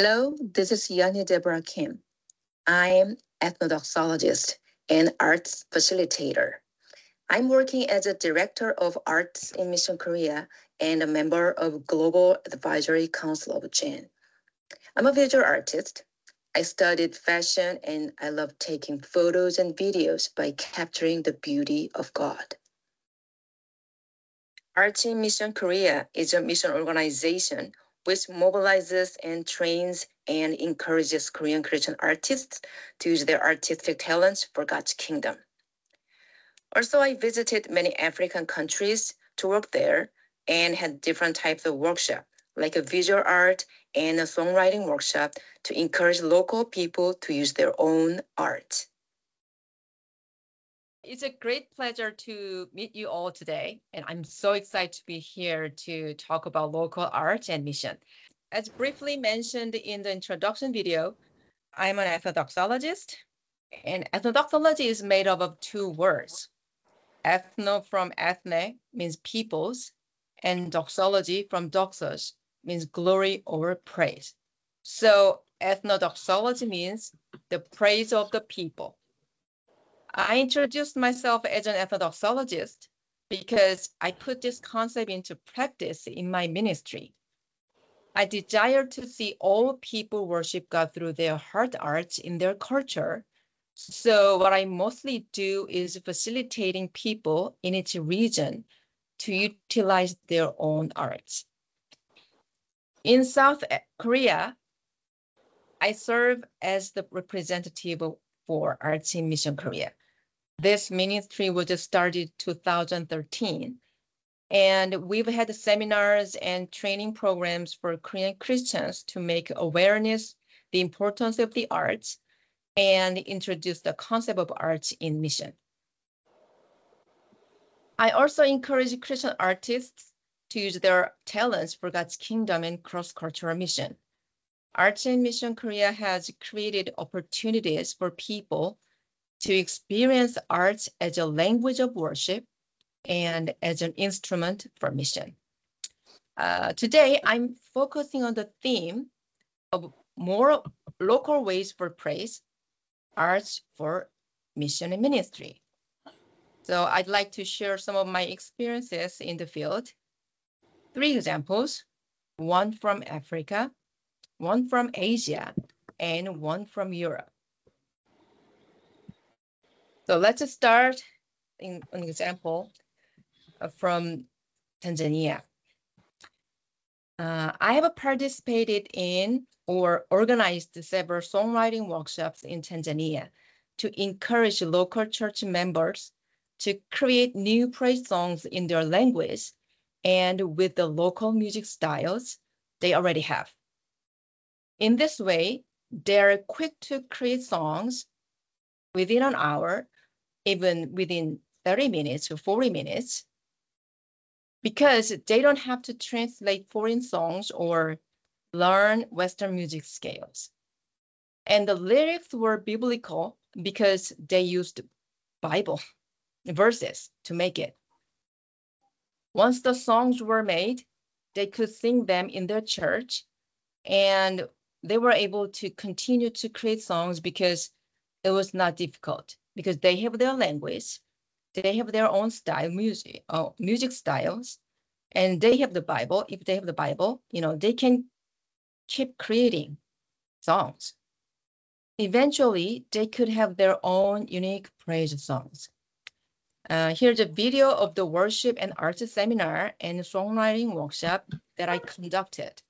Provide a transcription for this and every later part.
Hello, this is Yani Deborah Kim. I'm ethnodoxologist and arts facilitator. I'm working as a director of arts in Mission Korea and a member of Global Advisory Council of JEN. I'm a visual artist. I studied fashion and I love taking photos and videos by capturing the beauty of God. Arts in Mission Korea is a mission organization which mobilizes and trains and encourages Korean Christian artists to use their artistic talents for God's kingdom. Also, I visited many African countries to work there and had different types of workshops, like a visual art and a songwriting workshop to encourage local people to use their own art. It's a great pleasure to meet you all today, and I'm so excited to be here to talk about local art and mission. As briefly mentioned in the introduction video, I'm an ethnodoxologist, and ethnodoxology is made up of two words. Ethno from ethne means peoples, and doxology from doxos means glory or praise. So ethnodoxology means the praise of the people. I introduced myself as an ethnodoxologist because I put this concept into practice in my ministry. I desire to see all people worship God through their heart arts in their culture. So what I mostly do is facilitating people in each region to utilize their own arts. In South Korea, I serve as the representative for Arts in Mission Korea. This ministry was started 2013, and we've had seminars and training programs for Korean Christians to make awareness the importance of the arts and introduce the concept of arts in mission. I also encourage Christian artists to use their talents for God's kingdom and cross-cultural mission. Arts in Mission Korea has created opportunities for people to experience arts as a language of worship and as an instrument for mission. Today, I'm focusing on the theme of more local ways for praise, arts for mission and ministry. So I'd like to share some of my experiences in the field. 3 examples, one from Africa, one from Asia, and one from Europe. So let's start in an example from Tanzania. I have participated in or organized several songwriting workshops in Tanzania to encourage local church members to create new praise songs in their language and with the local music styles they already have. In this way, they're quick to create songs within an hour, even within 30 minutes or 40 minutes, because they don't have to translate foreign songs or learn Western music scales. And the lyrics were biblical because they used Bible verses to make it. Once the songs were made, they could sing them in their church, and they were able to continue to create songs because it was not difficult, because they have their language, they have their own style, music styles, and they have the Bible. If they have the Bible, they can keep creating songs. Eventually, they could have their own unique praise songs. Here's a video of the worship and arts seminar and songwriting workshop that I conducted.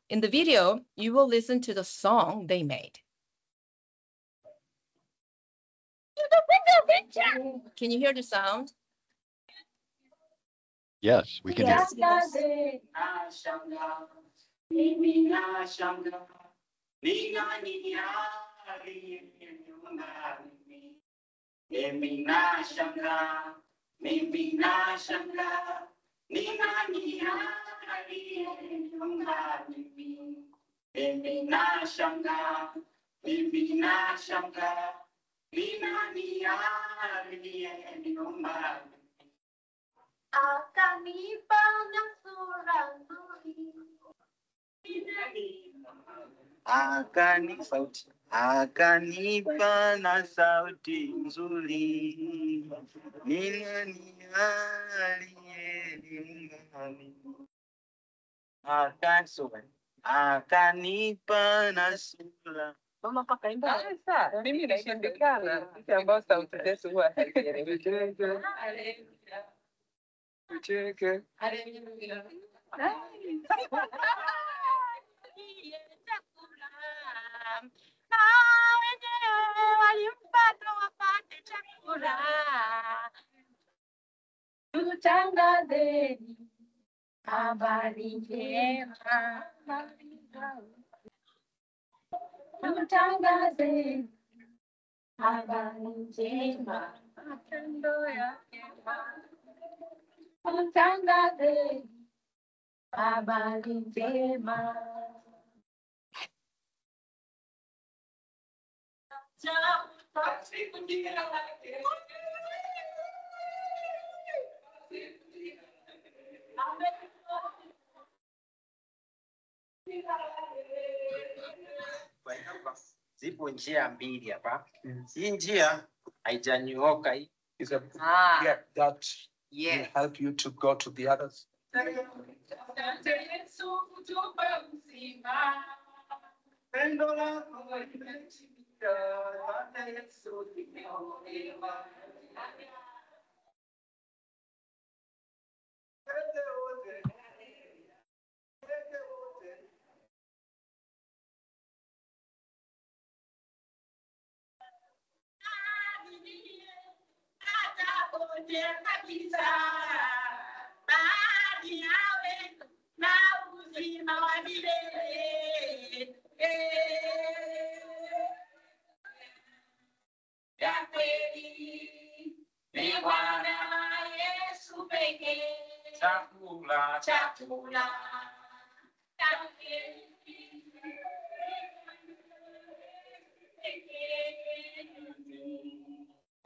In the video, you will listen to the song they made. Can you hear the sound? Yes, we can hear. Akan banyak surang duri Akanipa na sauti nzuri, ni nani aliyeniumba? Akanipa na sura. Mama pakaimba. Sasa mimi nashindikana, sisi ambao sauti zetu huwa hazieleweki. Tucheke. Haleluya. Tutangazeni habari njema, tutangazeni habari njema, matendo yake mema. Tutangazeni habari njema. Zipo njia mbili hapa. Hii njia haijanyooka hii. Is a gap that will help you to go to the others. Chakula.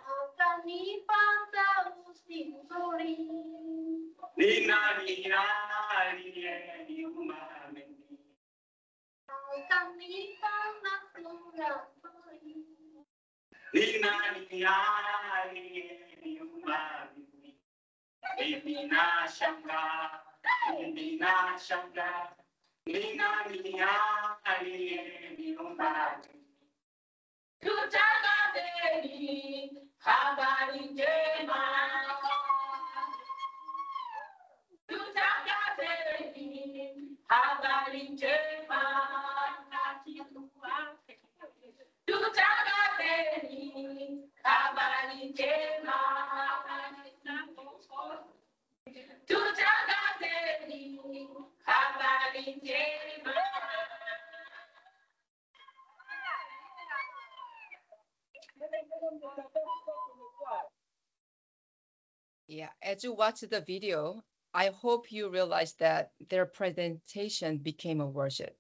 Akanipata usizuri. Ni nani aliyeniumba mimi? Akanipata sura nzuri. Ni nani aliyeniumba mimi? Mimi nashangaa, mimi nashangaa. Ni nani aliyeniumba mimi? Tutangazeni habari njema. Tutangazeni habari njema. Tutangazeni habari njema. Tutangazeni habari njema. Yeah, as you watch the video, I hope you realize that their presentation became a worship.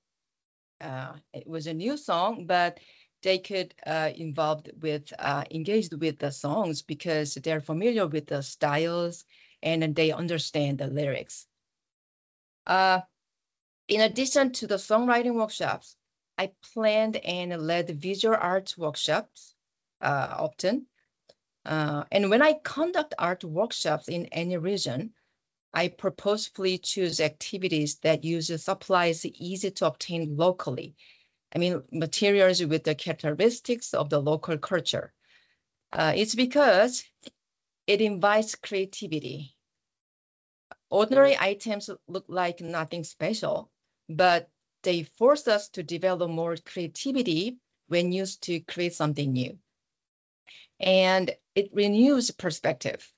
It was a new song, but they could engaged with the songs because they're familiar with the styles and they understand the lyrics. In addition to the songwriting workshops, I planned and led visual arts workshops often. And when I conduct art workshops in any region, I purposefully choose activities that use supplies easy to obtain locally. I mean, materials with the characteristics of the local culture. It's because it invites creativity. Ordinary items look like nothing special, but they force us to develop more creativity when used to create something new. And it renews perspective.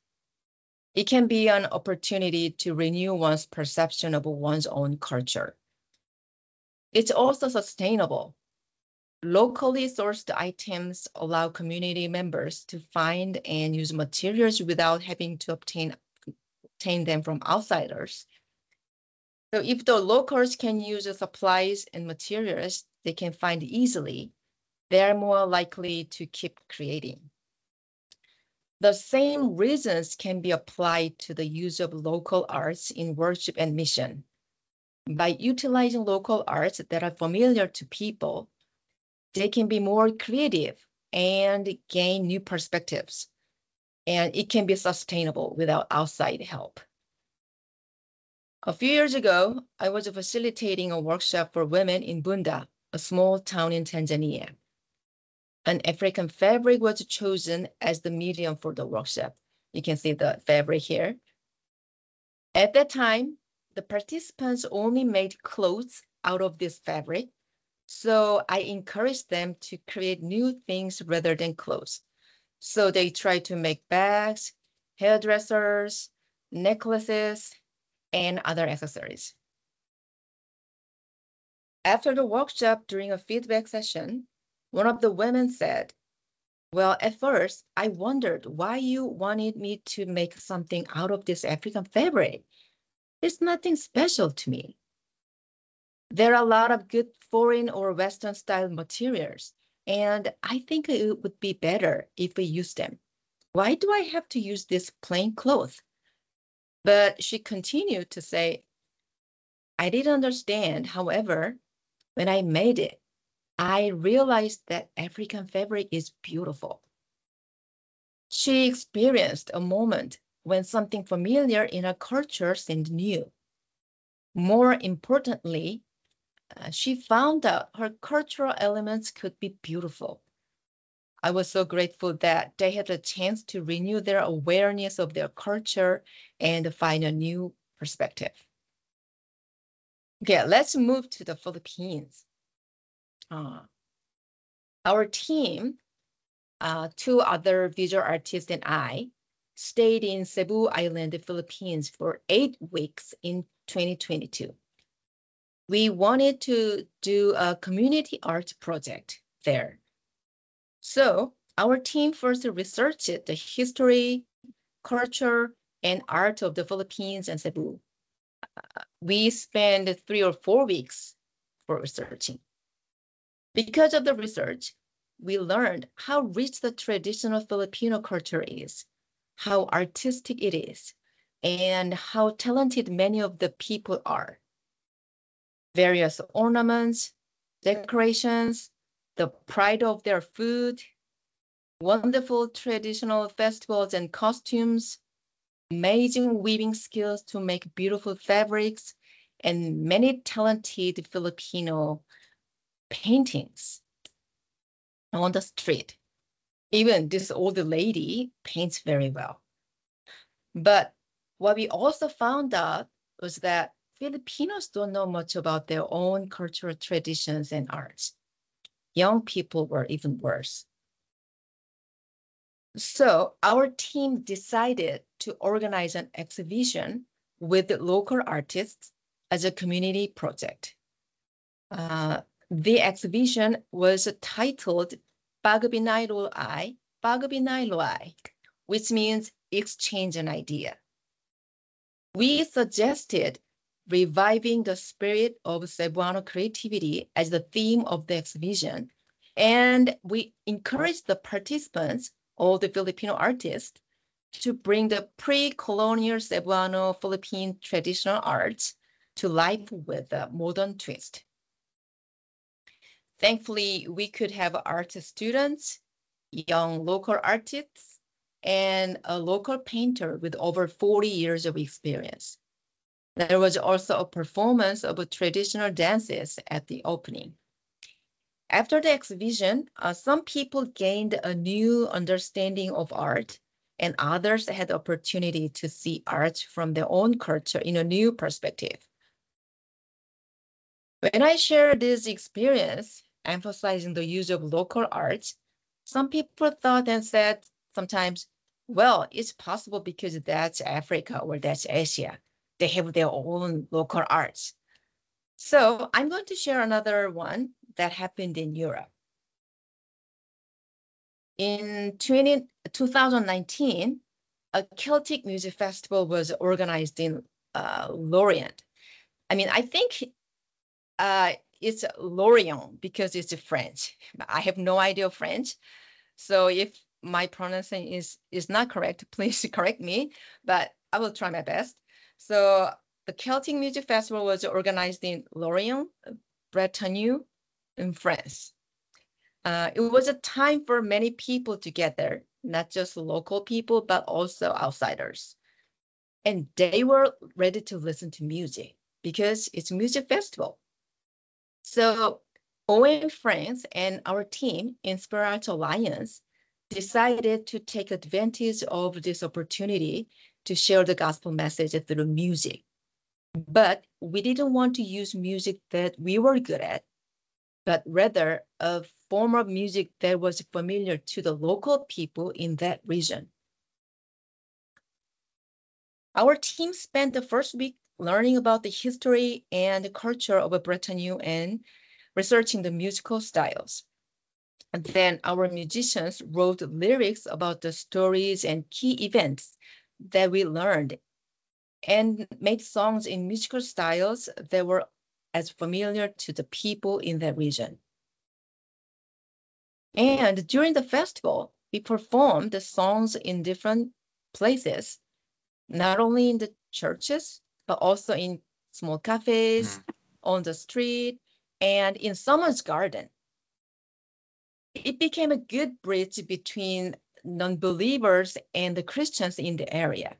It can be an opportunity to renew one's perception of one's own culture. It's also sustainable. Locally sourced items allow community members to find and use materials without having to obtain them from outsiders. So if the locals can use the supplies and materials they can find easily, they're more likely to keep creating. The same reasons can be applied to the use of local arts in worship and mission. By utilizing local arts that are familiar to people, they can be more creative and gain new perspectives. And it can be sustainable without outside help. A few years ago, I was facilitating a workshop for women in Bunda, a small town in Tanzania. An African fabric was chosen as the medium for the workshop. You can see the fabric here. At that time, the participants only made clothes out of this fabric, so I encouraged them to create new things rather than clothes. So they tried to make bags, hairdressers, necklaces, and other accessories. After the workshop, during a feedback session, one of the women said, well, at first, I wondered why you wanted me to make something out of this African fabric. It's nothing special to me. There are a lot of good foreign or Western style materials, and I think it would be better if we use them. Why do I have to use this plain cloth? But she continued to say, I didn't understand. However, when I made it, I realized that African fabric is beautiful. She experienced a moment when something familiar in her culture seemed new. More importantly, she found out her cultural elements could be beautiful. I was so grateful that they had a chance to renew their awareness of their culture and find a new perspective. Okay, let's move to the Philippines. Our team, 2 other visual artists and I, stayed in Cebu Island, Philippines for 8 weeks in 2022. We wanted to do a community art project there. So our team first researched the history, culture, and art of the Philippines and Cebu. We spent 3 or 4 weeks for researching. Because of the research, we learned how rich the traditional Filipino culture is, how artistic it is, and how talented many of the people are. Various ornaments, decorations, the pride of their food, wonderful traditional festivals and costumes, amazing weaving skills to make beautiful fabrics, and many talented Filipino paintings on the street. Even this old lady paints very well. But what we also found out was that Filipinos don't know much about their own cultural traditions and arts. Young people were even worse. So our team decided to organize an exhibition with local artists as a community project. The exhibition was titled Pagbinay Loai, which means exchange an idea. We suggested reviving the spirit of Cebuano creativity as the theme of the exhibition, and we encouraged the participants, all the Filipino artists, to bring the pre-colonial Cebuano Philippine traditional arts to life with a modern twist. Thankfully, we could have art students, young local artists, and a local painter with over 40 years of experience. There was also a performance of traditional dances at the opening. After the exhibition, some people gained a new understanding of art, and others had the opportunity to see art from their own culture in a new perspective. When I shared this experience, emphasizing the use of local arts, some people thought and said sometimes, well, it's possible because that's Africa or that's Asia. They have their own local arts. So I'm going to share another one that happened in Europe. In 2019, a Celtic music festival was organized in Lorient. I think it's Lorient because it's French. I have no idea French. So if my pronunciation is not correct, please correct me, but I will try my best. So the Celtic Music Festival was organized in Lorient, Bretagne, in France. It was a time for many people to gather, not just local people, but also outsiders. And they were ready to listen to music because it's a music festival. So OM France and our team, Inspirato Alliance, decided to take advantage of this opportunity to share the gospel message through music. But we didn't want to use music that we were good at, but rather a form of music that was familiar to the local people in that region. Our team spent the first week learning about the history and the culture of Bretagne and researching the musical styles. And then our musicians wrote lyrics about the stories and key events that we learned and made songs in musical styles that were as familiar to the people in that region. And during the festival, we performed the songs in different places, not only in the churches, but also in small cafes, on the street, and in someone's garden. It became a good bridge between non-believers and the Christians in the area.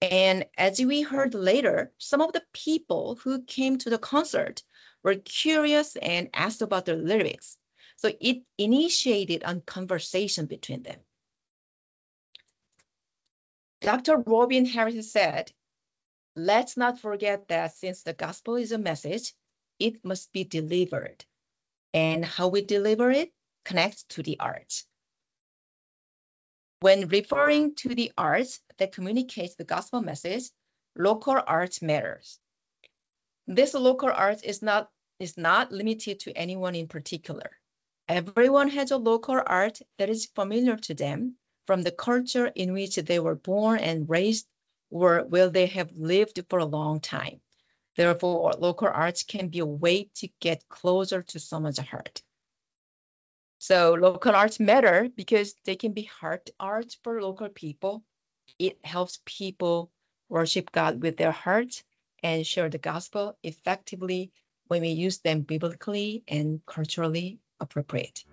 And as we heard later, some of the people who came to the concert were curious and asked about the lyrics. So it initiated a conversation between them. Dr. Robin Harris said, let's not forget that since the gospel is a message, it must be delivered. And how we deliver it connects to the arts. When referring to the arts that communicates the gospel message, local arts matters. This local art is not limited to anyone in particular. Everyone has a local art that is familiar to them from the culture in which they were born and raised or where they have lived for a long time. Therefore, local arts can be a way to get closer to someone's heart. So local arts matter because they can be heart arts for local people. It helps people worship God with their hearts and share the gospel effectively when we use them biblically and culturally appropriate.